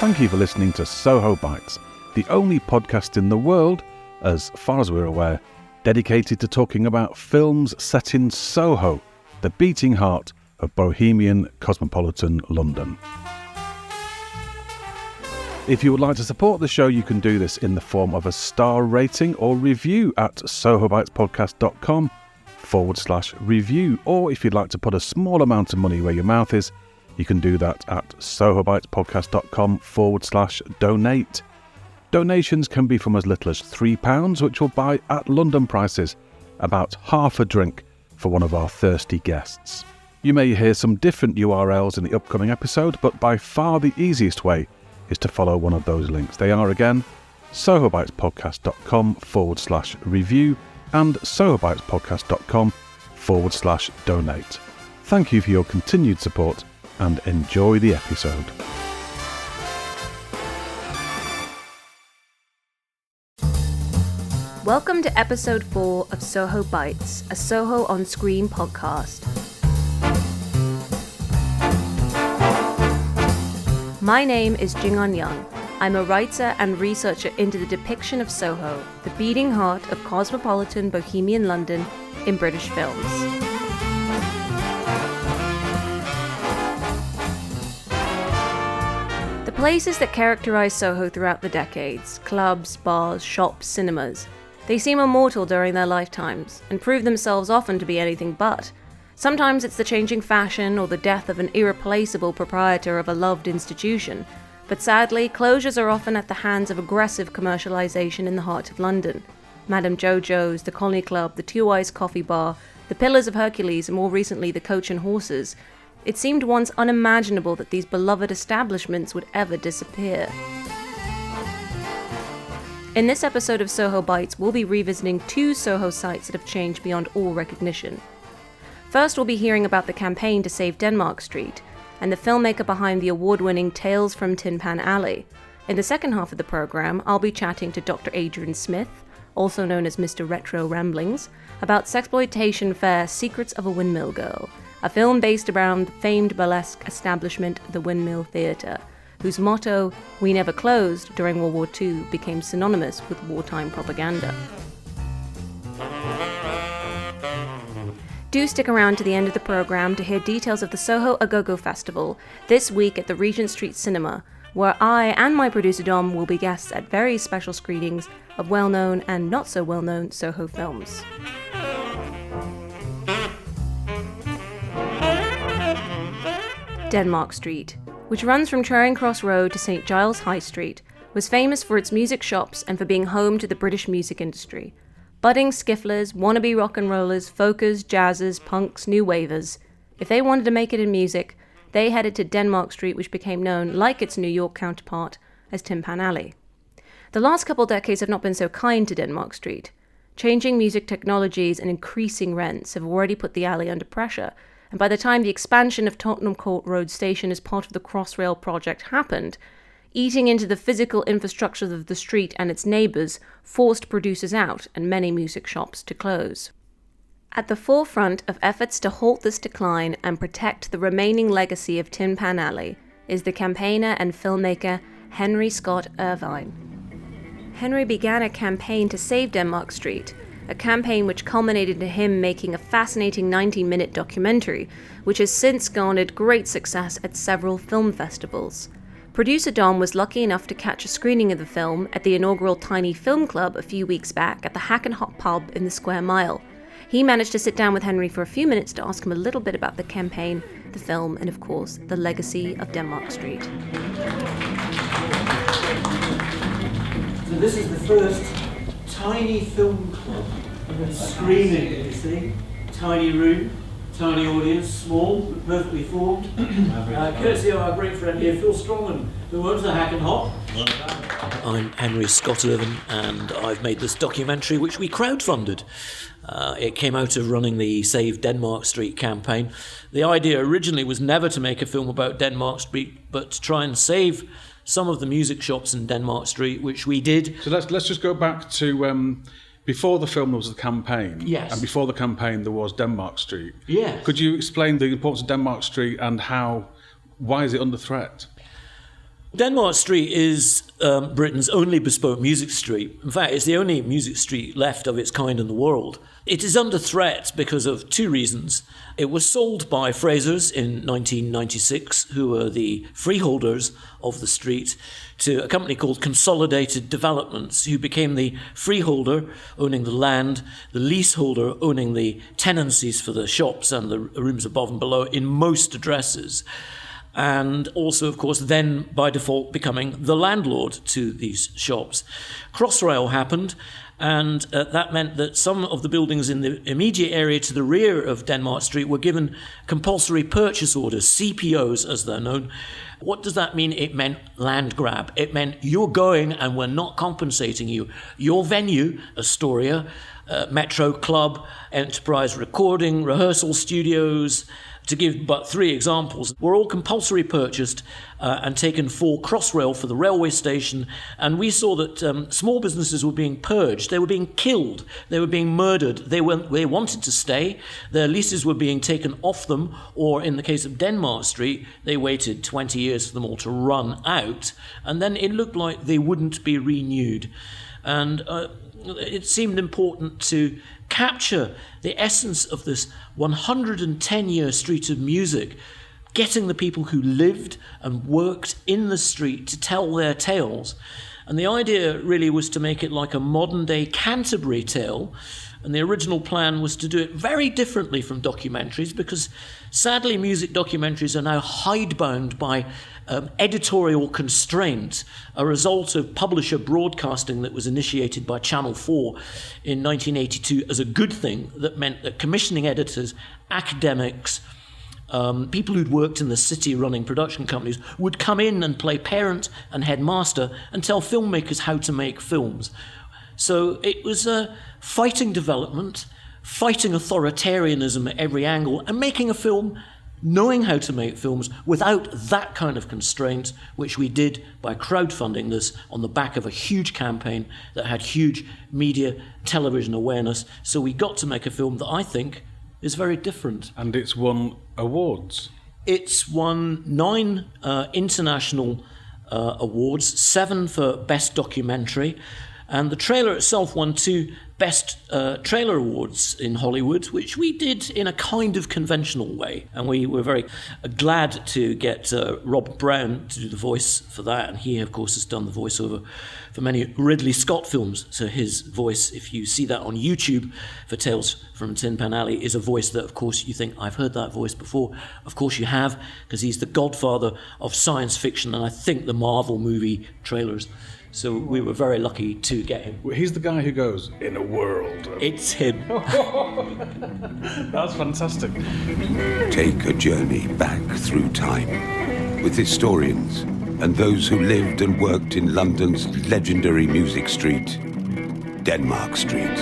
Thank you for listening to Soho Bites, the only podcast in the world, as far as we're aware, dedicated to talking about films set in Soho, the beating heart of bohemian cosmopolitan London. If you would like to support the show, you can do this in the form of a star rating or review at sohobitespodcast.com/review, or if you'd like to put a small amount of money where your mouth is, you can do that at sohobitespodcast.com/donate. Donations can be from as little as £3, which will buy, at London prices, about half a drink for one of our thirsty guests. You may hear some different URLs in the upcoming episode, but by far the easiest way is to follow one of those links. They are, again, sohobitespodcast.com/review and sohobitespodcast.com/donate. Thank you for your continued support and enjoy the episode. Welcome to episode 4 of Soho Bites, a Soho on-screen podcast. My name is Jing'an Young. I'm a writer and researcher into the depiction of Soho, the beating heart of cosmopolitan bohemian London in British films. The places that characterize Soho throughout the decades, clubs, bars, shops, cinemas, they seem immortal during their lifetimes and prove themselves often to be anything but. Sometimes it's the changing fashion or the death of an irreplaceable proprietor of a loved institution, but sadly, closures are often at the hands of aggressive commercialization in the heart of London. Madame Jojo's, the Colony Club, the Two Eyes Coffee Bar, the Pillars of Hercules, and more recently the Coach and Horses. It seemed once unimaginable that these beloved establishments would ever disappear. In this episode of Soho Bites, we'll be revisiting 2 Soho sites that have changed beyond all recognition. First, we'll be hearing about the campaign to save Denmark Street, and the filmmaker behind the award-winning Tales from Tin Pan Alley. In the second half of the programme, I'll be chatting to Dr. Adrian Smith, also known as Mr. Retro Ramblings, about sexploitation fare Secrets of a Windmill Girl, a film based around the famed burlesque establishment, the Windmill Theatre, whose motto, "We never closed," during World War II became synonymous with wartime propaganda. Do stick around to the end of the programme to hear details of the Soho A-Go-Go Festival this week at the Regent Street Cinema, where I and my producer Dom will be guests at very special screenings of well-known and not so well-known Soho films. Denmark Street, which runs from Charing Cross Road to St Giles High Street, was famous for its music shops and for being home to the British music industry. Budding skifflers, wannabe rock and rollers, folkers, jazzers, punks, new wavers. If they wanted to make it in music, they headed to Denmark Street, which became known, like its New York counterpart, as Tin Pan Alley. The last couple decades have not been so kind to Denmark Street. Changing music technologies and increasing rents have already put the alley under pressure, and by the time the expansion of Tottenham Court Road Station as part of the Crossrail project happened, eating into the physical infrastructure of the street and its neighbours forced producers out and many music shops to close. At the forefront of efforts to halt this decline and protect the remaining legacy of Tin Pan Alley is the campaigner and filmmaker Henry Scott Irvine. Henry began a campaign to save Denmark Street, a campaign which culminated in him making a fascinating 90-minute documentary, which has since garnered great success at several film festivals. Producer Dom was lucky enough to catch a screening of the film at the inaugural Tiny Film Club a few weeks back at the Hack and Hop pub in the Square Mile. He managed to sit down with Henry for a few minutes to ask him a little bit about the campaign, the film, and of course, the legacy of Denmark Street. So this is the first Tiny Film Club screening, you see. Tiny room, tiny audience, small, but perfectly formed. Courtesy of our great friend here, Phil Strongman, who owns the Hack and Hop. I'm Henry Scott Irvine, and I've made this documentary which we crowdfunded. It came out of running the Save Denmark Street campaign. The idea originally was never to make a film about Denmark Street, but to try and save some of the music shops in Denmark Street, which we did. So let's just go back to before the film there was the campaign. Yes. And before the campaign there was Denmark Street. Yes. Could you explain the importance of Denmark Street and how why is it under threat? Denmark Street is Britain's only bespoke music street. In fact, it's the only music street left of its kind in the world. It is under threat because of two reasons. It was sold by Frasers in 1996, who were the freeholders of the street, to a company called Consolidated Developments, who became the freeholder, owning the land, the leaseholder, owning the tenancies for the shops and the rooms above and below in most addresses. And also, of course, then by default becoming the landlord to these shops. Crossrail happened, and that meant that some of the buildings in the immediate area to the rear of Denmark Street were given compulsory purchase orders, CPOs as they're known. What does that mean? It meant land grab. It meant you're going and we're not compensating you. Your venue, Astoria, Metro Club, Enterprise Recording, rehearsal studios, to give but three examples, were all compulsory purchased and taken for Crossrail for the railway station. And we saw that small businesses were being purged. They were being killed. They were being murdered. They wanted to stay. Their leases were being taken off them. Or in the case of Denmark Street, they waited 20 years for them all to run out. And then it looked like they wouldn't be renewed. And it seemed important to capture the essence of this 110-year street of music, getting the people who lived and worked in the street to tell their tales. And the idea really was to make it like a modern-day Canterbury tale. And the original plan was to do it very differently from documentaries, because sadly music documentaries are now hidebound by editorial constraint, a result of publisher broadcasting that was initiated by Channel 4 in 1982 as a good thing that meant that commissioning editors, academics, people who'd worked in the city running production companies would come in and play parent and headmaster and tell filmmakers how to make films. So it was fighting development, fighting authoritarianism at every angle, and making a film, knowing how to make films without that kind of constraint, which we did by crowdfunding this on the back of a huge campaign that had huge media, television awareness. So we got to make a film that I think is very different. And it's won awards. It's won 9 international awards, 7 for Best Documentary, and the trailer itself won 2 Best Trailer Awards in Hollywood, which we did in a kind of conventional way. And we were very glad to get Rob Brown to do the voice for that. And he, of course, has done the voiceover for many Ridley Scott films. So his voice, if you see that on YouTube for Tales from Tin Pan Alley, is a voice that, of course, you think, I've heard that voice before. Of course you have, because he's the godfather of science fiction and I think the Marvel movie trailers. So we were very lucky to get him. He's the guy who goes, in a world. It's him. That's fantastic. Take a journey back through time with historians and those who lived and worked in London's legendary music street, Denmark Street.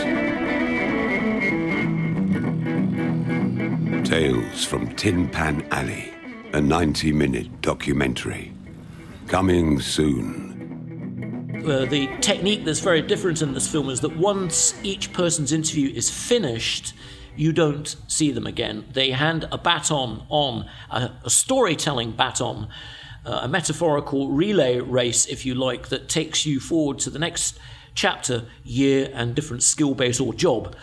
Tales from Tin Pan Alley, a 90-minute documentary. Coming soon. The technique that's very different in this film is that once each person's interview is finished, you don't see them again. They hand a baton on, a storytelling baton, a metaphorical relay race, if you like, that takes you forward to the next chapter, year, and different skill base or job.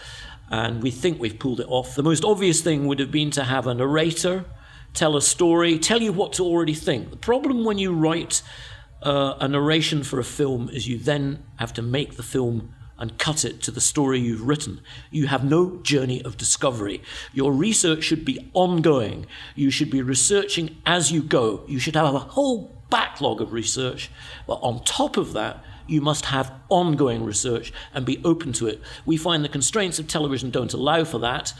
And we think we've pulled it off. The most obvious thing would have been to have a narrator tell a story, tell you what to already think. The problem when you write a narration for a film is you then have to make the film and cut it to the story you've written. You have no journey of discovery. Your research should be ongoing. You should be researching as you go. You should have a whole backlog of research. But on top of that, you must have ongoing research and be open to it. We find the constraints of television don't allow for that.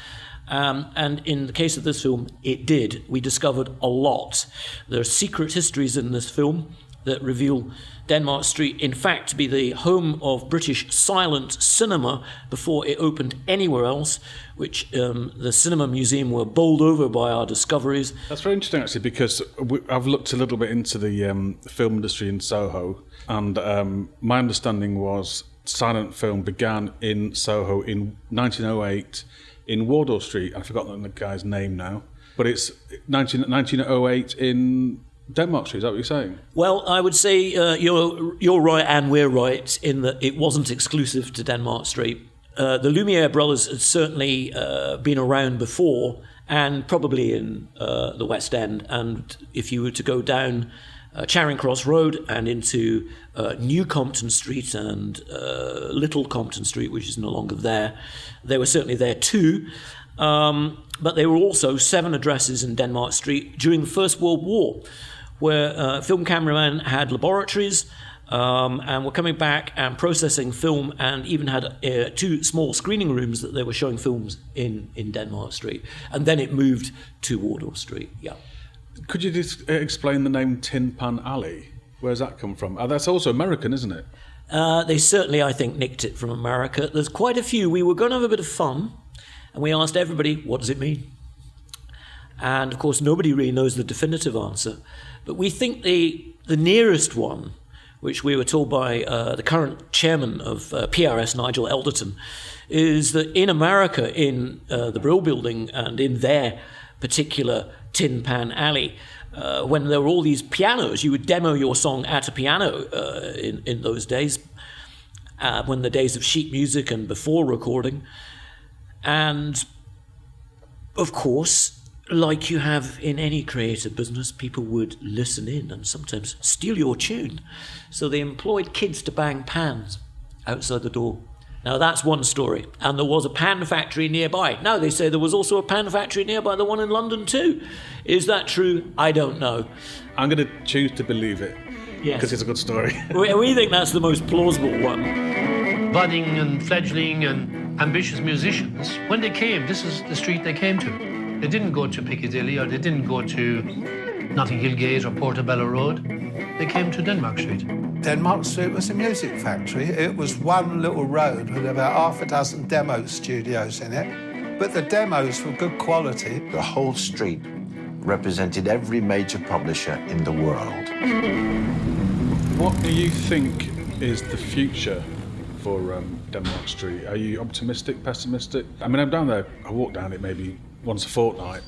And in the case of this film, it did. We discovered a lot. There are secret histories in this film that reveal Denmark Street, in fact, to be the home of British silent cinema before it opened anywhere else, which the Cinema Museum were bowled over by our discoveries. That's very interesting, actually, because I've looked a little bit into the film industry in Soho, and my understanding was silent film began in Soho in 1908 in Wardour Street. I've forgotten the guy's name now. But it's 1908 in Denmark Street, is that what you're saying? Well, I would say you're right and we're right in that it wasn't exclusive to Denmark Street. The Lumiere brothers had certainly been around before, and probably in the West End. And if you were to go down Charing Cross Road and into New Compton Street and Little Compton Street, which is no longer there, they were certainly there too. But there were also 7 addresses in Denmark Street during the First World War, where film cameramen had laboratories and were coming back and processing film, and even had 2 small screening rooms that they were showing films in Denmark Street. And then it moved to Wardour Street, yeah. Could you just explain the name Tin Pan Alley? Where's that come from? That's also American, isn't it? They certainly, I think, nicked it from America. There's quite a few. We were going to have a bit of fun, and we asked everybody, what does it mean? And, of course, nobody really knows the definitive answer. But we think the nearest one, which we were told by the current chairman of PRS, Nigel Elderton, is that in America, in the Brill Building and in their particular Tin Pan Alley, when there were all these pianos, you would demo your song at a piano in those days, when the days of sheet music and before recording. And, of course, like you have in any creative business, people would listen in and sometimes steal your tune. So they employed kids to bang pans outside the door. Now, that's one story. And there was a pan factory nearby. Now, they say there was also a pan factory nearby, the one in London too. Is that true? I don't know. I'm going to choose to believe it. Yes. Because it's a good story. We think that's the most plausible one. Budding and fledgling and ambitious musicians, when they came, this is the street they came to. They didn't go to Piccadilly, or they didn't go to Notting Hill Gate or Portobello Road. They came to Denmark Street. Denmark Street was a music factory. It was one little road with about half a dozen demo studios in it. But the demos were good quality. The whole street represented every major publisher in the world. What do you think is the future for Denmark Street? Are you optimistic, pessimistic? I mean, I'm down there, I walk down it maybe once a fortnight.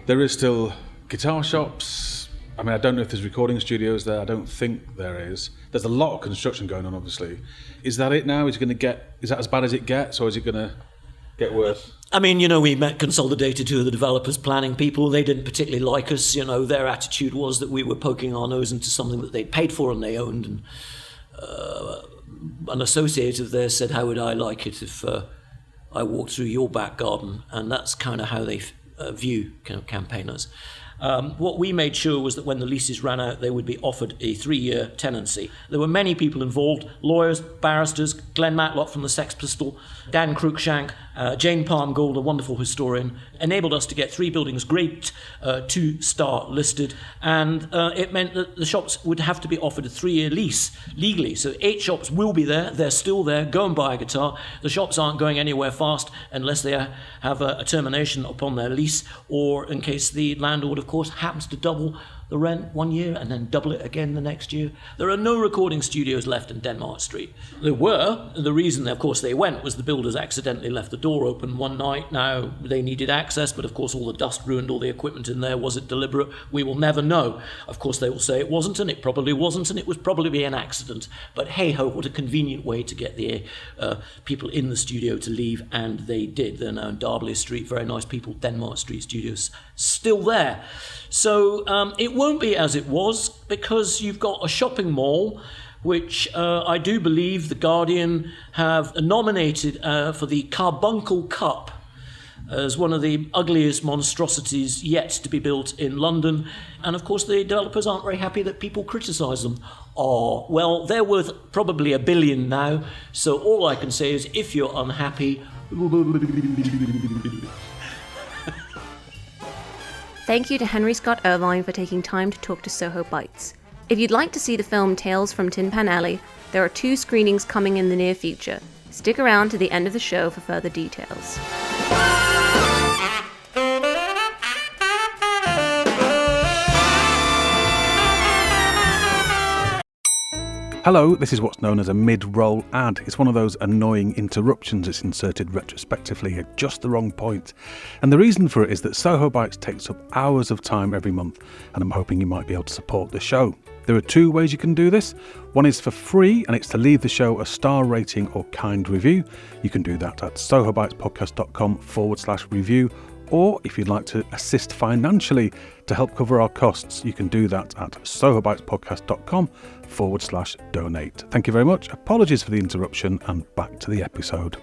There is still guitar shops. I mean, I don't know if there's recording studios there. I don't think there is. There's a lot of construction going on, obviously. Is that it now? Is that as bad as it gets, or is it going to get worse? I mean, we met Consolidated, who are the developers, planning people. They didn't particularly like us. Their attitude was that we were poking our nose into something that they'd paid for and they owned. And an associate of theirs said, how would I like it if I walked through your back garden? And that's kind of how they view campaigners. What we made sure was that when the leases ran out, they would be offered a 3-year tenancy. There were many people involved, lawyers, barristers, Glenn Matlock from the Sex Pistol, Dan Cruikshank, Jane Palmgold, a wonderful historian, enabled us to get 3 buildings grade 2-star listed, and it meant that the shops would have to be offered a 3-year lease legally. So 8 shops will be there, they're still there, go and buy a guitar. The shops aren't going anywhere fast unless they have a termination upon their lease, or in case the landlord, of course, happens to double the rent 1 year and then double it again the next year. There are no recording studios left in Denmark Street. There were. The reason, of course, they went was the builders accidentally left the door open one night. Now, they needed access, but of course all the dust ruined all the equipment in there. Was it deliberate? We will never know. Of course, they will say it wasn't, and it probably wasn't, and it was probably an accident. But hey-ho, what a convenient way to get the people in the studio to leave, and they did. They're now in Darby Street, very nice people. Denmark Street Studios still there. So it won't be as it was, because you've got a shopping mall, which I do believe The Guardian have nominated for the Carbuncle Cup as one of the ugliest monstrosities yet to be built in London. And of course the developers aren't very happy that people criticise them. Oh, well, they're worth probably $1 billion now, so all I can say is if you're unhappy... Thank you to Henry Scott Irvine for taking time to talk to Soho Bites. If you'd like to see the film Tales from Tin Pan Alley, there are 2 screenings coming in the near future. Stick around to the end of the show for further details. Hello, this is what's known as a mid-roll ad. It's one of those annoying interruptions that's inserted retrospectively at just the wrong point. And the reason for it is that Soho Bites takes up hours of time every month, and I'm hoping you might be able to support the show. There are two ways you can do this. One is for free, and it's to leave the show a star rating or kind review. You can do that at sohobitespodcast.com/review. Or if you'd like to assist financially to help cover our costs, you can do that at sohobitespodcast.com/donate. Thank you very much. Apologies for the interruption, and back to the episode.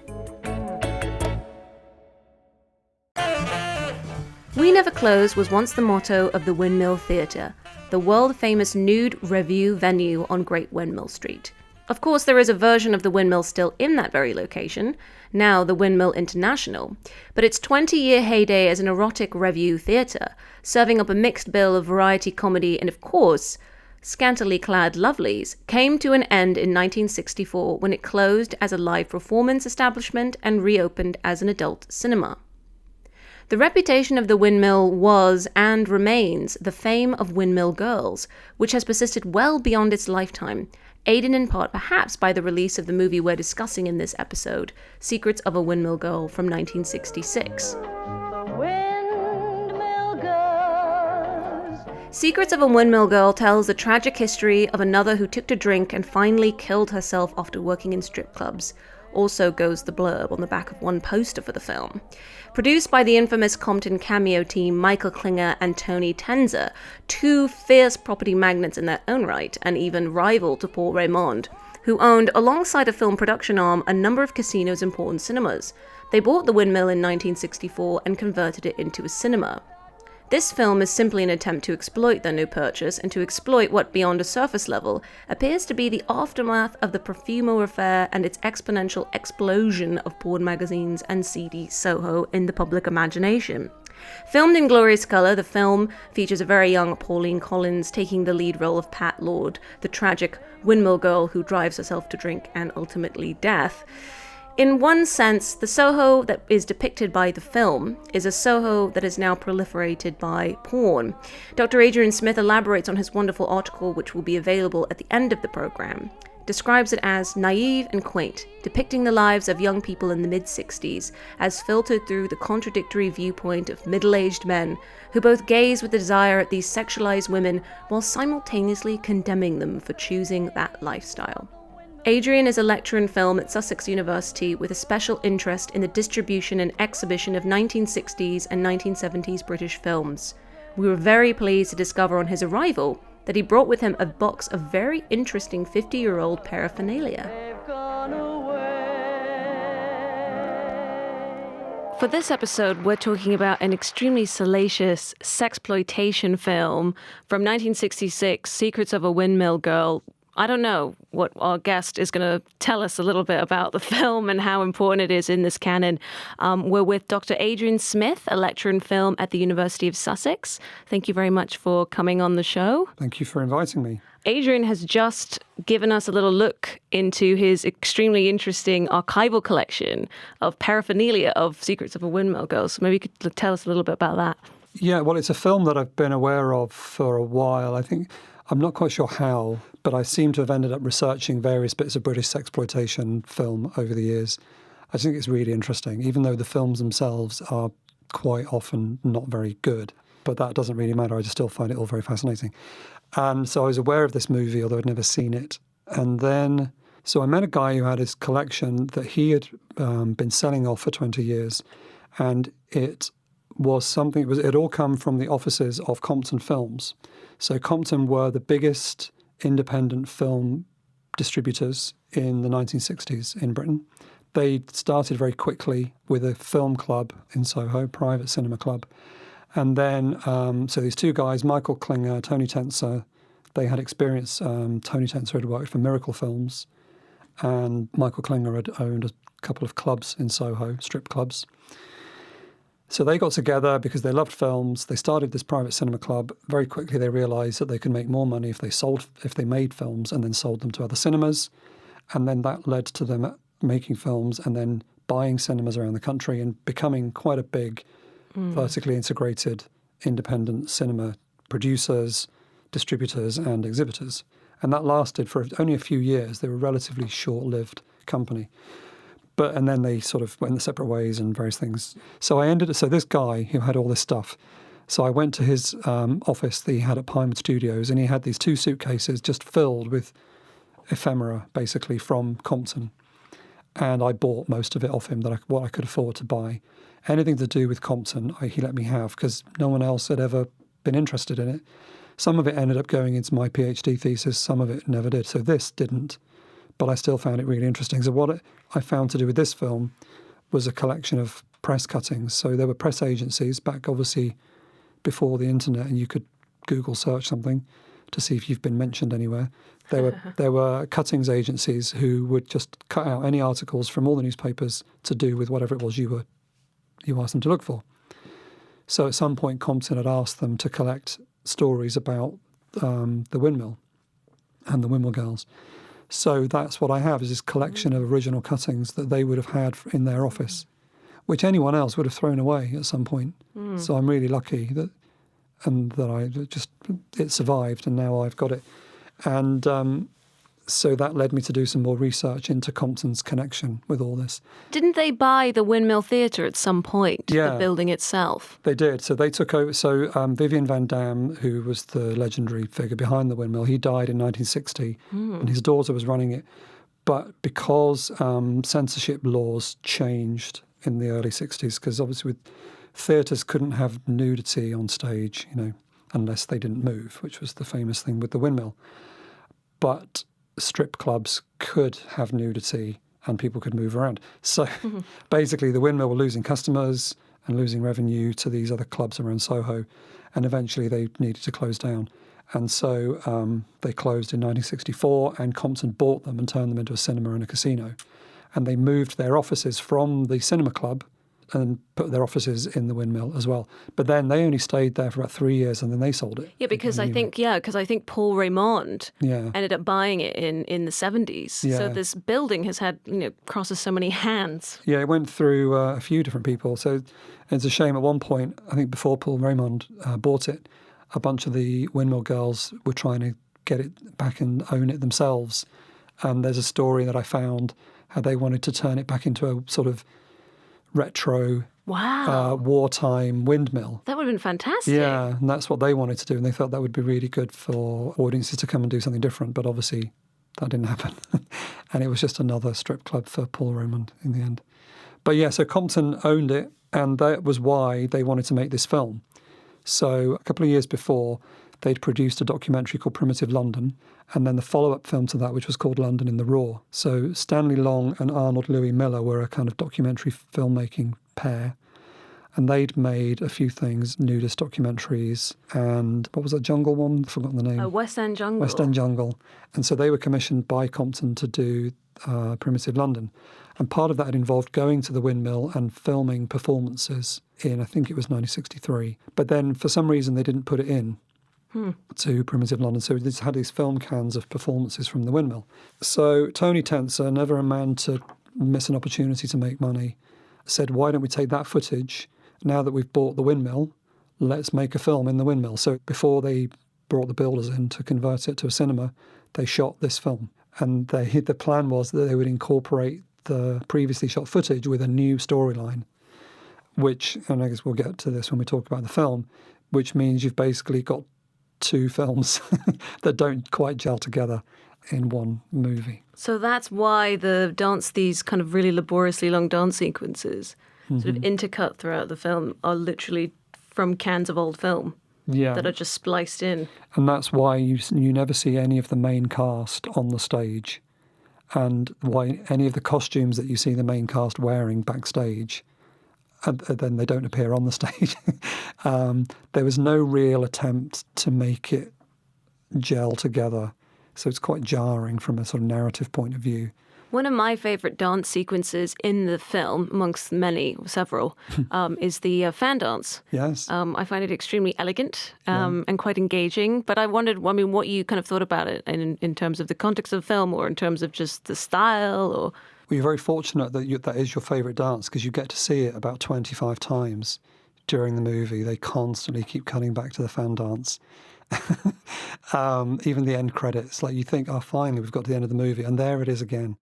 We Never Close was once the motto of the Windmill Theatre, the world-famous nude revue venue on Great Windmill Street. Of course, there is a version of the Windmill still in that very location, now the Windmill International, but its 20-year heyday as an erotic revue theatre, serving up a mixed bill of variety comedy and, of course, scantily clad lovelies, came to an end in 1964 when it closed as a live performance establishment and reopened as an adult cinema. The reputation of the Windmill was, and remains, the fame of Windmill Girls, which has persisted well beyond its lifetime, aided in part perhaps by the release of the movie we're discussing in this episode, Secrets of a Windmill Girl from 1966. Secrets of a Windmill Girl tells the tragic history of another who took to drink and finally killed herself after working in strip clubs. Also goes the blurb on the back of one poster for the film. Produced by the infamous Compton cameo team Michael Klinger and Tony Tenzer, two fierce property magnates in their own right, and even rival to Paul Raymond, who owned, alongside a film production arm, a number of casinos and important cinemas. They bought the Windmill in 1964 and converted it into a cinema. This film is simply an attempt to exploit their new purchase and to exploit what, beyond a surface level, appears to be the aftermath of the Profumo affair and its exponential explosion of porn magazines and seedy Soho in the public imagination. Filmed in glorious colour, the film features a very young Pauline Collins taking the lead role of Pat Lord, the tragic windmill girl who drives herself to drink and ultimately death. In one sense, the Soho that is depicted by the film is a Soho that is now proliferated by porn. Dr. Adrian Smith elaborates on his wonderful article, which will be available at the end of the programme. Describes it as naive and quaint, depicting the lives of young people in the mid-60s as filtered through the contradictory viewpoint of middle-aged men who both gaze with desire at these sexualized women while simultaneously condemning them for choosing that lifestyle. Adrian is a lecturer in film at Sussex University with a special interest in the distribution and exhibition of 1960s and 1970s British films. We were very pleased to discover on his arrival that he brought with him a box of very interesting 50-year-old paraphernalia. For this episode, we're talking about an extremely salacious sexploitation film from 1966, Secrets of a Windmill Girl. I don't know what our guest is going to tell us a little bit about the film and how important it is in this canon. We're with Dr. Adrian Smith, a lecturer in film at the University of Sussex. Thank you very much for coming on the show. Thank you for inviting me. Adrian has just given us a little look into his extremely interesting archival collection of paraphernalia of Secrets of a Windmill Girl. So maybe you could tell us a little bit about that. Yeah, well, it's a film that I've been aware of for a while. I think, I'm not quite sure how, but I seem to have ended up researching various bits of British sexploitation film over the years. I think it's really interesting, even though the films themselves are quite often not very good. But that doesn't really matter. I just still find it all very fascinating. And so I was aware of this movie, although I'd never seen it. And then, so I met a guy who had his collection that he had been selling off for 20 years. And it was something, it all come from the offices of Compton Films. So Compton were the biggest independent film distributors in the 1960s in Britain. They started very quickly with a film club in Soho, private cinema club. And then, so these two guys, Michael Klinger, Tony Tenzer, they had experience. Tony Tenzer had worked for Miracle Films, and Michael Klinger had owned a couple of clubs in Soho, strip clubs. So they got together because they loved films. They started this private cinema club. Very quickly, they realized that they could make more money if they made films and then sold them to other cinemas. And then that led to them making films and then buying cinemas around the country and becoming quite a big vertically integrated independent cinema producers, distributors and exhibitors. And that lasted for only a few years. They were a relatively short-lived company. And then they sort of went their separate ways and various things. So this guy who had all this stuff, so I went to his office that he had at Pinewood Studios, and he had these 2 suitcases just filled with ephemera, basically, from Compton. And I bought most of it off him, what I could afford to buy. Anything to do with Compton, he let me have, because no one else had ever been interested in it. Some of it ended up going into my PhD thesis, some of it never did. So this didn't, but I still found it really interesting. So what I found to do with this film was a collection of press cuttings. So there were press agencies back, obviously, before the internet, and you could Google search something to see if you've been mentioned anywhere. There were cuttings agencies who would just cut out any articles from all the newspapers to do with whatever it was you asked them to look for. So at some point, Compton had asked them to collect stories about the Windmill and the Windmill girls. So that's what I have, is this collection of original cuttings that they would have had in their office, which anyone else would have thrown away at some point. So I'm really lucky that it survived, and now I've got it. And so that led me to do some more research into Compton's connection with all this. Didn't they buy the Windmill Theatre at some point, the building itself? They did. So they took over. So Vivian Van Dam, who was the legendary figure behind the Windmill, he died in 1960, and his daughter was running it. But because censorship laws changed in the early 60s, because obviously theatres couldn't have nudity on stage, unless they didn't move, which was the famous thing with the Windmill. But strip clubs could have nudity and people could move around. So basically the Windmill were losing customers and losing revenue to these other clubs around Soho, and eventually they needed to close down. And so they closed in 1964, and Compton bought them and turned them into a cinema and a casino. And they moved their offices from the cinema club and put their offices in the Windmill as well. But then they only stayed there for about 3 years, and then they sold it. Yeah, because I think Paul Raymond ended up buying it in the 70s. Yeah. So this building has had, crosses so many hands. Yeah, it went through a few different people. So it's a shame at one point, I think before Paul Raymond bought it, a bunch of the Windmill girls were trying to get it back and own it themselves. And there's a story that I found how they wanted to turn it back into a sort of retro wartime windmill. That would have been fantastic. Yeah, and that's what they wanted to do, and they thought that would be really good for audiences to come and do something different, but obviously that didn't happen. And it was just another strip club for Paul Raymond in the end. But yeah, so Compton owned it, and that was why they wanted to make this film. So a couple of years before, they'd produced a documentary called Primitive London, and then the follow-up film to that, which was called London in the Raw. So Stanley Long and Arnold Louis Miller were a kind of documentary filmmaking pair, and they'd made a few things, nudist documentaries, and what was that jungle one? I've forgotten the name. West End Jungle. West End Jungle. And so they were commissioned by Compton to do Primitive London. And part of that had involved going to the Windmill and filming performances in, I think it was 1963. But then for some reason they didn't put it in to Primitive London. So they had these film cans of performances from the Windmill. So Tony Tenser, never a man to miss an opportunity to make money, said, why don't we take that footage, now that we've bought the Windmill, let's make a film in the Windmill. So before they brought the builders in to convert it to a cinema, they shot this film. And the plan was that they would incorporate the previously shot footage with a new storyline, which, and I guess we'll get to this when we talk about the film, which means you've basically got two films that don't quite gel together in one movie. So that's why these kind of really laboriously long dance sequences, sort of intercut throughout the film, are literally from cans of old film that are just spliced in. And that's why you never see any of the main cast on the stage, and why any of the costumes that you see the main cast wearing backstage, and then they don't appear on the stage. There was no real attempt to make it gel together. So it's quite jarring from a sort of narrative point of view. One of my favourite dance sequences in the film, amongst several, is the fan dance. Yes. I find it extremely elegant and quite engaging. But I wondered, what you kind of thought about it in terms of the context of the film, or in terms of just the style, or... Well, you're very fortunate that that is your favourite dance, because you get to see it about 25 times during the movie. They constantly keep cutting back to the fan dance. Even the end credits, like you think, oh, finally, we've got to the end of the movie, and there it is again.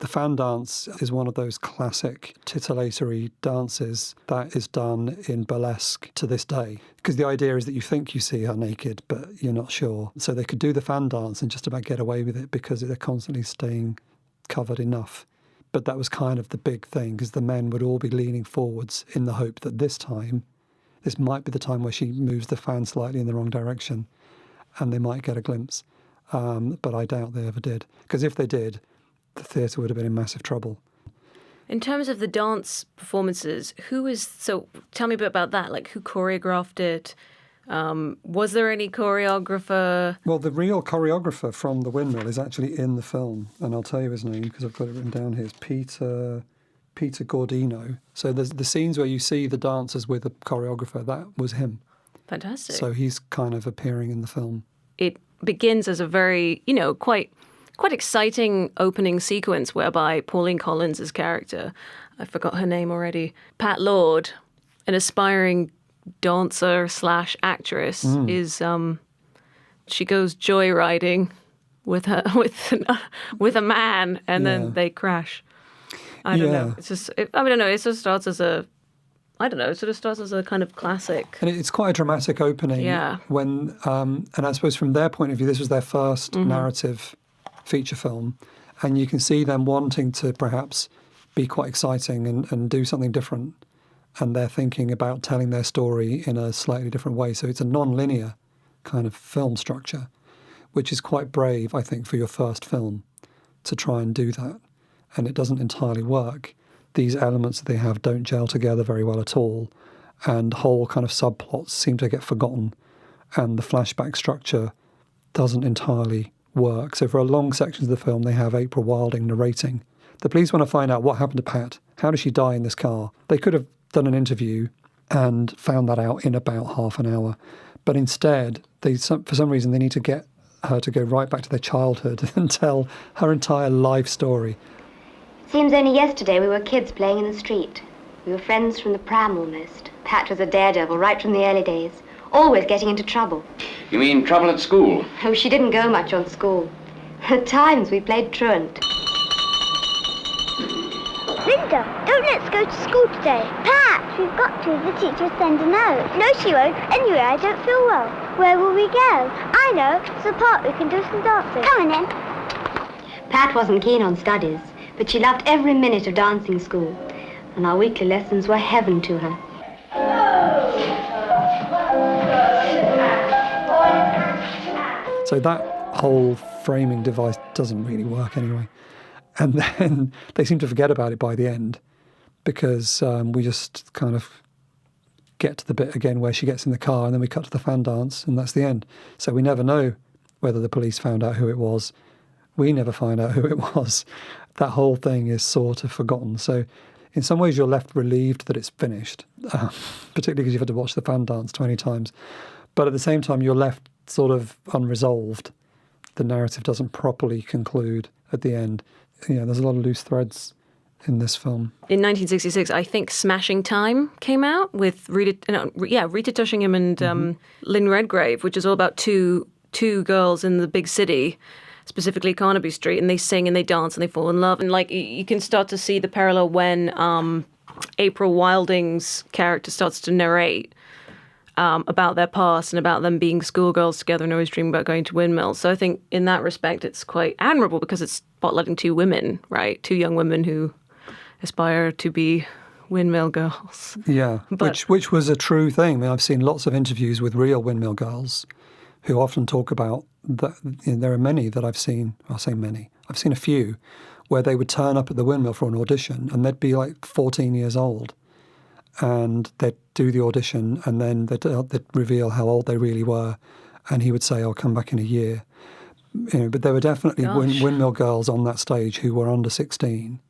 The fan dance is one of those classic titillatory dances that is done in burlesque to this day. Because the idea is that you think you see her naked, but you're not sure. So they could do the fan dance and just about get away with it because they're constantly staying covered enough. But that was kind of the big thing, because the men would all be leaning forwards in the hope that this might be the time where she moves the fan slightly in the wrong direction and they might get a glimpse. But I doubt they ever did. Because if they did, the theatre would have been in massive trouble. In terms of the dance performances, so tell me a bit about that, like who choreographed it? Was there any choreographer? Well, the real choreographer from the Windmill is actually in the film, and I'll tell you his name because I've got it written down here. It's Peter Gordino. So there's the scenes where you see the dancers with the choreographer, that was him. Fantastic. So he's kind of appearing in the film. It begins as a very, quite exciting opening sequence whereby Pauline Collins' character, I forgot her name already, Pat Lord, an aspiring dancer / actress, is she goes joyriding with a man, and then they crash. I don't know. It's just I don't know. It sort of starts as a kind of classic. And it's quite a dramatic opening. Yeah. When and I suppose from their point of view, this was their first narrative feature film, and you can see them wanting to perhaps be quite exciting and do something different, and they're thinking about telling their story in a slightly different way. So it's a non-linear kind of film structure, which is quite brave, I think, for your first film to try and do that, and it doesn't entirely work. These elements that they have don't gel together very well at all, and whole kind of subplots seem to get forgotten, and the flashback structure doesn't entirely work. So for a long sections of the film, they have April Wilding narrating. The police want to find out what happened to Pat. How did she die in this car? They could have done an interview and found that out in about half an hour. But instead, for some reason, they need to get her to go right back to their childhood and tell her entire life story. Seems only yesterday we were kids playing in the street. We were friends from the pram almost. Pat was a daredevil right from the early days. Always getting into trouble. You mean trouble at school? Oh, she didn't go much on school. At times we played truant. Linda, don't let's go to school today. Pat, we've got to. The teacher will send a note. No, she won't. Anyway, I don't feel well. Where will we go? I know. To the park we can do some dancing. Come on then. Pat wasn't keen on studies, but she loved every minute of dancing school. And our weekly lessons were heaven to her. So that whole framing device doesn't really work anyway. And then they seem to forget about it by the end, because we just kind of get to the bit again where she gets in the car, and then we cut to the fan dance, and that's the end. So we never know whether the police found out who it was. We never find out who it was. That whole thing is sort of forgotten. So in some ways you're left relieved that it's finished, particularly because you've had to watch the fan dance 20 times. But at the same time, you're left sort of unresolved. The narrative doesn't properly conclude at the end. Yeah, there's a lot of loose threads in this film. In 1966, I think Smashing Time came out with Rita Tushingham and Lynn Redgrave, which is all about two girls in the big city, specifically Carnaby Street, and they sing and they dance and they fall in love. And like you can start to see the parallel when April Wilding's character starts to narrate about their past and about them being schoolgirls together and always dreaming about going to Windmill. So I think in that respect, it's quite admirable because it's spotlighting two women, right? Two young women who aspire to be Windmill girls. Yeah, which was a true thing. I mean, I've seen lots of interviews with real Windmill girls who often talk about that. You know, there are many that I've seen. I'll say many. I've seen a few where they would turn up at the Windmill for an audition and they'd be like 14 years old. And they'd do the audition, and then they'd reveal how old they really were, and he would say, "I'll come back in a year." You know, but there were definitely Windmill girls on that stage who were under 16.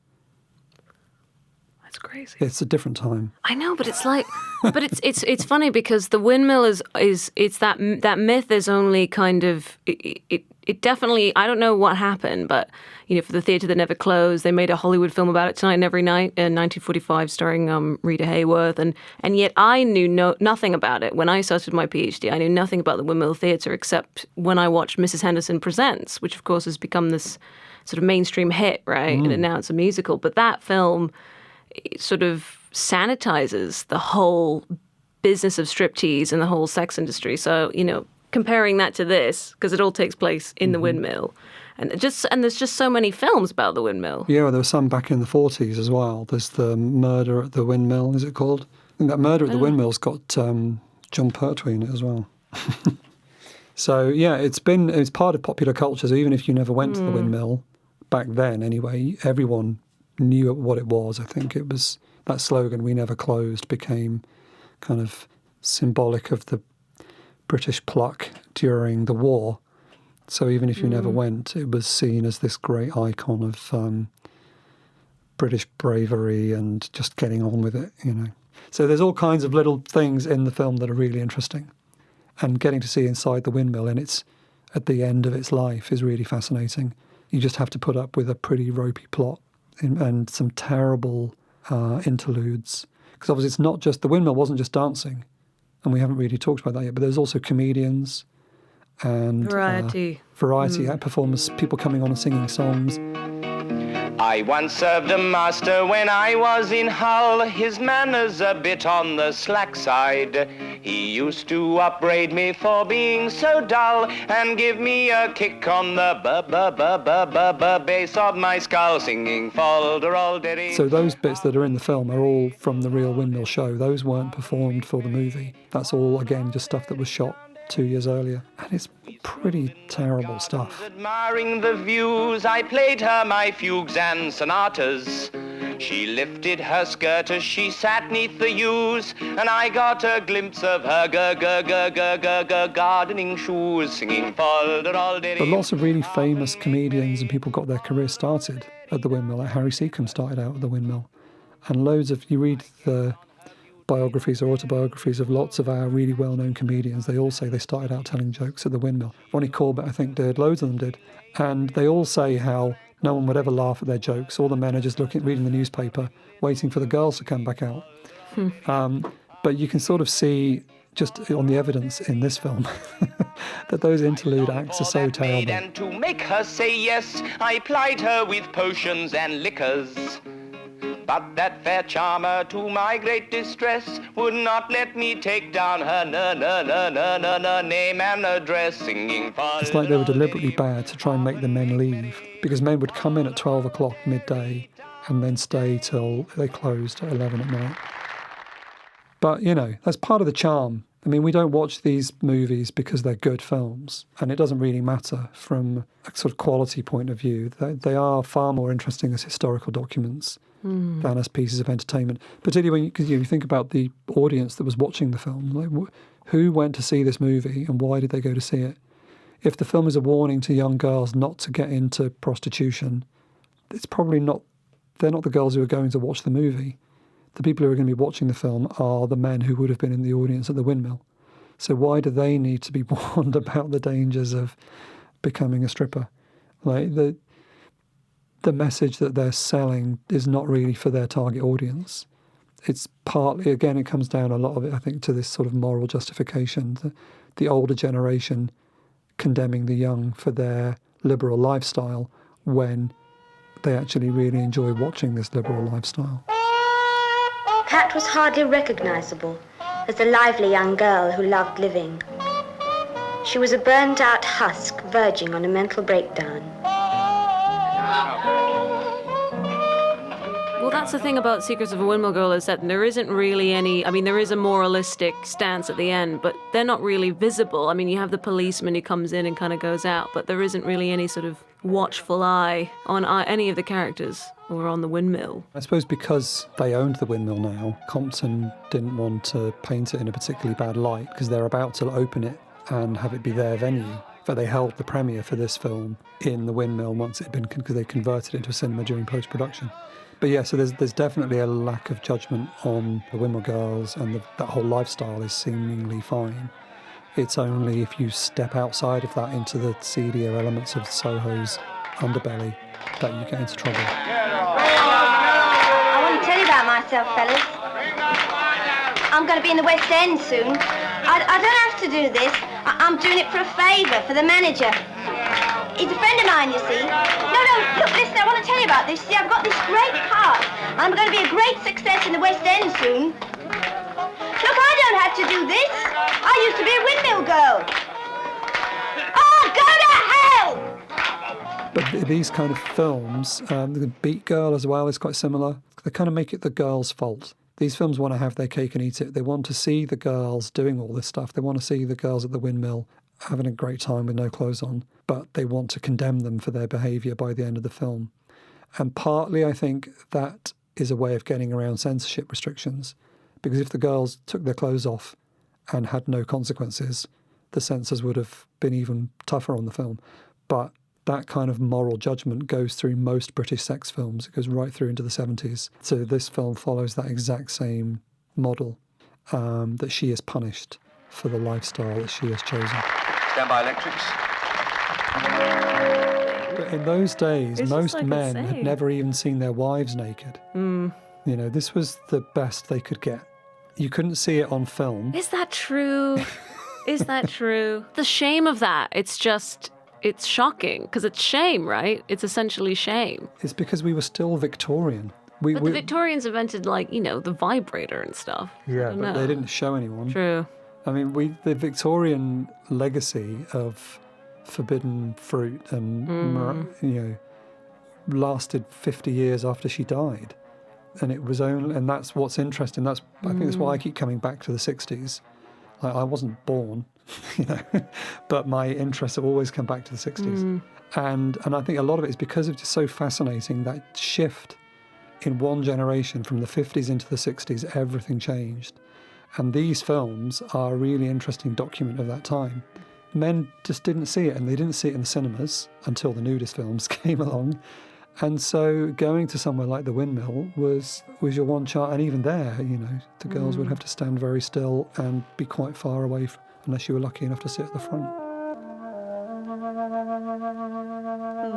That's crazy. It's a different time. I know, but it's like, but it's funny because the windmill is that myth is only kind of it definitely, I don't know what happened, but for the theatre that never closed, they made a Hollywood film about it, Tonight and Every Night, in 1945, starring Rita Hayworth, and yet I knew nothing about it when I started my PhD. I knew nothing about the Windmill Theatre except when I watched Mrs. Henderson Presents, which of course has become this sort of mainstream hit, right? And now it's a musical, but that film sort of sanitizes the whole business of striptease and the whole sex industry. So, comparing that to this, because it all takes place in the windmill, and there's just so many films about the windmill. Yeah, well, there were some back in the 40s as well. There's the Murder at the Windmill, is it called? I think that Murder at the Windmill's got John Pertwee in it as well. So yeah, it's part of popular culture. So even if you never went to the windmill back then, anyway, everyone knew what it was. I think it was that slogan, "We never closed," became kind of symbolic of the British pluck during the war. So even if you never went, it was seen as this great icon of British bravery and just getting on with it, So there's all kinds of little things in the film that are really interesting. And getting to see inside the windmill at the end of its life is really fascinating. You just have to put up with a pretty ropey plot and some terrible interludes. Because obviously it's not just, the windmill wasn't just dancing, and we haven't really talked about that yet, but there's also comedians and variety performers, people coming on and singing songs. I once served a master when I was in Hull, his manners a bit on the slack side. He used to upbraid me for being so dull and give me a kick on the base of my skull, singing folderol-derry. So those bits that are in the film are all from the real Windmill show. Those weren't performed for the movie. That's all, again, just stuff that was shot 2 years earlier. And it's pretty terrible stuff. Admiring the views, I played her my fugues and sonatas. She lifted her skirt as she sat 'neath the yews, and I got a glimpse of her gardening shoes, singing folderol-derry. But lots of really famous comedians and people got their career started at the Windmill. Like Harry Seacombe started out at the Windmill. And loads of, you read the biographies or autobiographies of lots of our really well-known comedians, they all say they started out telling jokes at the Windmill. Ronnie Corbett, I think, did. Loads of them did. And they all say how no one would ever laugh at their jokes. All the men are just reading the newspaper, waiting for the girls to come back out. But you can sort of see, just on the evidence in this film, that those interlude acts are so terrible. And to make her say yes, I plied her with potions and liquors. But that fair charmer, to my great distress, would not let me take down her name and address, singing. It's like they were deliberately bad to try and make the men leave, because men would come in at 12 o'clock midday and then stay till they closed at 11 at night. But, that's part of the charm. I mean, we don't watch these movies because they're good films, and it doesn't really matter from a sort of quality point of view. They are far more interesting as historical documents than as pieces of entertainment, particularly because you think about the audience that was watching the film. Like, who went to see this movie and why did they go to see it? If the film is a warning to young girls not to get into prostitution, it's probably not, they're not the girls who are going to watch the movie. The people who are going to be watching the film are the men who would have been in the audience at the Windmill. So why do they need to be warned about the dangers of becoming a stripper? Like, the message that they're selling is not really for their target audience. It's partly, again, it comes down a lot of it, I think, to this sort of moral justification. The older generation condemning the young for their liberal lifestyle when they actually really enjoy watching this liberal lifestyle. Pat was hardly recognisable as the lively young girl who loved living. She was a burnt-out husk verging on a mental breakdown. Well, that's the thing about Secrets of a Windmill Girl, is that there isn't really any, I mean, there is a moralistic stance at the end, but they're not really visible. I mean, you have the policeman who comes in and kind of goes out, but there isn't really any sort of watchful eye on any of the characters or on the windmill. I suppose because they owned the windmill now, Compton didn't want to paint it in a particularly bad light because they're about to open it and have it be their venue. But they held the premiere for this film in the Windmill once it had been, because they converted it into a cinema during post-production. But yeah, so there's definitely a lack of judgment on the Windmill Girls, and that whole lifestyle is seemingly fine. It's only if you step outside of that into the seedier elements of Soho's underbelly that you get into trouble. I want to tell you about myself, fellas. I'm going to be in the West End soon. I don't have to do this. I'm doing it for a favour, for the manager. He's a friend of mine, you see. No, look, listen, I want to tell you about this. See, I've got this great part. I'm going to be a great success in the West End soon. Look, I don't have to do this. I used to be a Windmill girl. Oh, go to hell! But these kind of films, the Beat Girl as well is quite similar. They kind of make it the girl's fault. These films want to have their cake and eat it. They want to see the girls doing all this stuff. They want to see the girls at the Windmill having a great time with no clothes on, but they want to condemn them for their behaviour by the end of the film. And partly I think that is a way of getting around censorship restrictions, because if the girls took their clothes off and had no consequences, the censors would have been even tougher on the film. But that kind of moral judgment goes through most British sex films. It goes right through into the 70s. So this film follows that exact same model, that she is punished for the lifestyle that she has chosen. Stand by electrics. In those days, It's most just like men insane. had never even seen their wives naked. Mm. You know, this was the best they could get. You couldn't see it on film. Is that true? Is that true? The shame of that, it's shocking, because it's shame, right? It's essentially shame. It's because we were still Victorian. But the Victorians invented, like, the vibrator and stuff. Yeah, but they didn't show anyone. True. I mean, the Victorian legacy of forbidden fruit and, lasted 50 years after she died. And it was only, and that's what's interesting. I think that's why I keep coming back to the 60s. Like, I wasn't born, but my interests have always come back to the 60s. And I think a lot of it is because it's so fascinating, that shift in one generation from the 50s into the 60s, everything changed. And these films are a really interesting document of that time. Men just didn't see it, and they didn't see it in the cinemas until the nudist films came along. And so going to somewhere like the Windmill was your one chance. And even there, the girls would have to stand very still and be quite far away, unless you were lucky enough to sit at the front.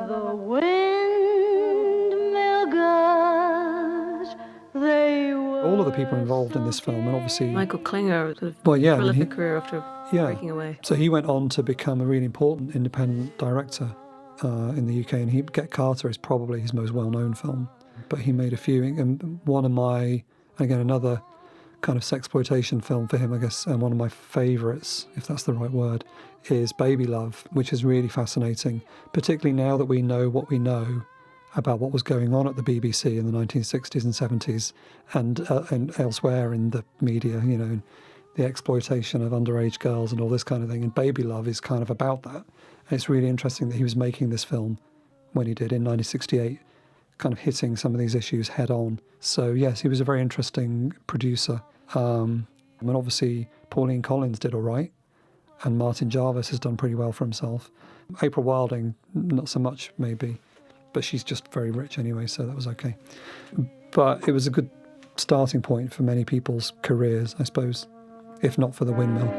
The Windmill Girls, they were... All of the people involved in this film, and obviously... Michael Klinger, sort of prolific career after breaking away. So he went on to become a really important independent director in the UK, and Get Carter is probably his most well-known film. But he made a few, and one of my, again, another kind of sexploitation film for him, I guess, and one of my favourites, if that's the right word, is Baby Love, which is really fascinating, particularly now that we know what we know about what was going on at the BBC in the 1960s and 70s and elsewhere in the media, the exploitation of underage girls and all this kind of thing. And Baby Love is kind of about that. And it's really interesting that he was making this film when he did in 1968, kind of hitting some of these issues head on. So yes, he was a very interesting producer. And obviously Pauline Collins did all right, and Martin Jarvis has done pretty well for himself. April Wilding, not so much maybe, but she's just very rich anyway, so that was okay. But it was a good starting point for many people's careers, I suppose, if not for the Windmill.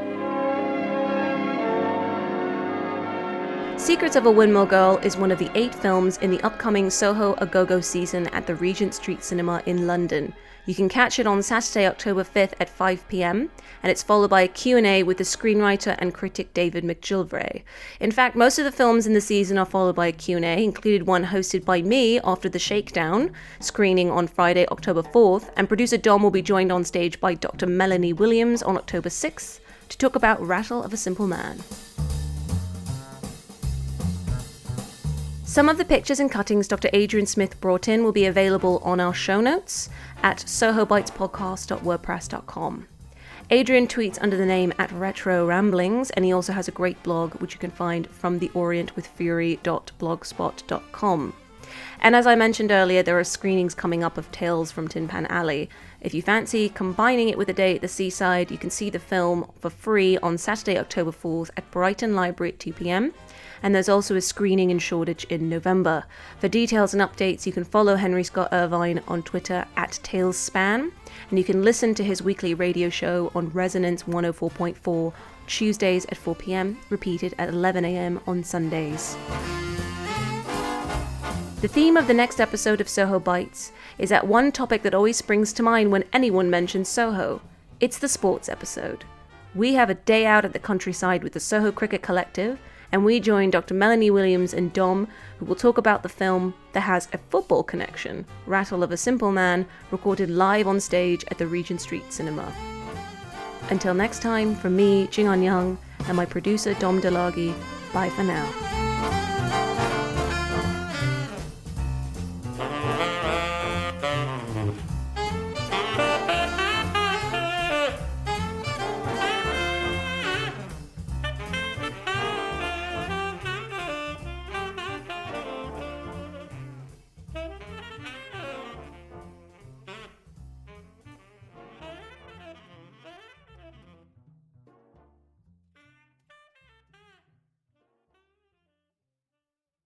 Secrets of a Windmill Girl is one of the 8 films in the upcoming Soho A Go-Go season at the Regent Street Cinema in London. You can catch it on Saturday, October 5th at 5 p.m, and it's followed by a Q&A with the screenwriter and critic David McGillivray. In fact, most of the films in the season are followed by a Q&A, included one hosted by me after the Shakedown screening on Friday, October 4th, and producer Dom will be joined on stage by Dr. Melanie Williams on October 6th to talk about Rattle of a Simple Man. Some of the pictures and cuttings Dr. Adrian Smith brought in will be available on our show notes at sohobitespodcast.wordpress.com. Adrian tweets under the name @RetroRamblings, and he also has a great blog which you can find from theorientwithfury.blogspot.com. And as I mentioned earlier, there are screenings coming up of Tales from Tin Pan Alley. If you fancy combining it with a day at the seaside, you can see the film for free on Saturday, October 4th at Brighton Library at 2 p.m. And there's also a screening in Shoreditch in November. For details and updates, you can follow Henry Scott Irvine on Twitter at TalesSpan, and you can listen to his weekly radio show on Resonance 104.4 Tuesdays at 4 p.m, repeated at 11 a.m. on Sundays. The theme of the next episode of Soho Bites is that one topic that always springs to mind when anyone mentions Soho. It's the sports episode. We have a day out at the countryside with the Soho Cricket Collective, and we join Dr. Melanie Williams and Dom, who will talk about the film that has a football connection, Rattle of a Simple Man, recorded live on stage at the Regent Street Cinema. Until next time, from me, Jing An Young, and my producer Dom DeLaghi, bye for now.